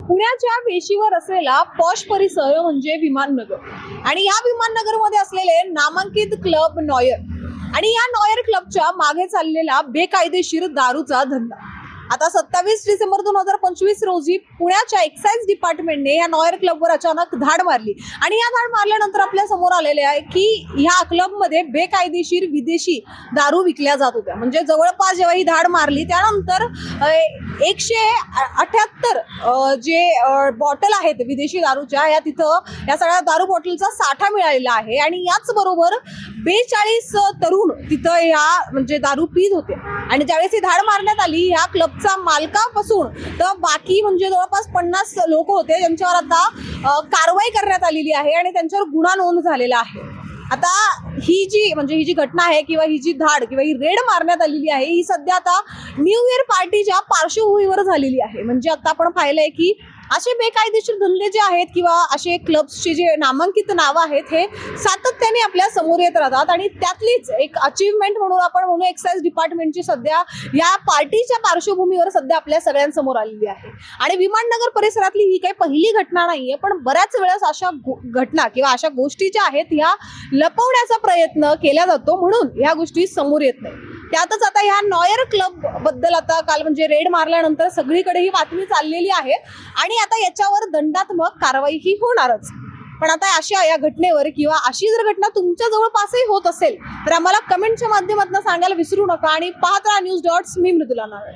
पुण्याच्या वेशीवर असलेला पॉश परिसर म्हणजे विमाननगर आणि या विमाननगरमध्ये असलेले नामांकित क्लब नॉयर आणि या नॉयर क्लबच्या मागे चाललेला बेकायदेशीर दारूचा धंदा। आता 27 डिसेंबर 2025 रोजी पुण्याच्या एक्साइज डिपार्टमेंटने या नॉयर क्लबवर अचानक धाड मारली आणि या धाड मारल्यानंतर आपल्या समोर आलेले आहे की या क्लबमध्ये बेकायदेशीर विदेशी दारू विकल्या जात होत्या। म्हणजे जवळपास जेव्हा ही धाड मारली त्यानंतर 178 जे बॉटल आहेत विदेशी दारूच्या या तिथं या सगळ्या दारू बॉटलचा साठा मिळालेला आहे आणि याच बरोबर 42 तरुण तिथं या म्हणजे दारू पीत होते। आणि ज्यावेळेस ही धाड मारण्यात आली ह्या क्लबचा मालकापासून तर बाकी म्हणजे जवळपास 50 लोक होते ज्यांच्यावर आता कारवाई करण्यात आलेली आहे आणि त्यांच्यावर गुन्हा नोंद झालेला आहे। आता ही जी घटना आहे किंवा ही जी धाड किंवा ही रेड मारण्यात आलेली आहे ही सध्या आता न्यू इयर पार्टीच्या पार्श्वभूमीवर झालेली आहे। म्हणजे आता आपण पाहिलंय की असे बेकायदेशीर धंदे जे आहेत किंवा असे क्लब्सचे जे नामांकित नावं आहेत हे सातत्याने आपल्या समोर येत राहतात आणि त्यातलीच एक अचीवमेंट म्हणून आपण म्हणू एक्साइज डिपार्टमेंटची सध्या या पार्टीच्या पार्श्वभूमीवर सध्या आपल्या सगळ्यांसमोर आलेली आहे। आणि विमाननगर परिसरातली ही काही पहिली घटना नाहीये, पण बऱ्याच वेळेस अशा घटना किंवा अशा गोष्टी ज्या आहेत ह्या लपवण्याचा प्रयत्न केला जातो म्हणून ह्या गोष्टी समोर येत नाही। त्यातच आता ह्या नॉयर क्लब बद्दल आता काल म्हणजे रेड मारल्यानंतर सगळीकडे ही बातमी चाललेली आहे आणि आता याच्यावर दंडात्मक कारवाई ही होणारच। पण आता अशा या घटनेवर किंवा अशी जर घटना तुमच्या जवळपासही होत असेल तर आम्हाला कमेंटच्या माध्यमातून सांगायला विसरू नका आणि पाहत राहा न्यूज डॉट्स। मी मृदुला नारळ।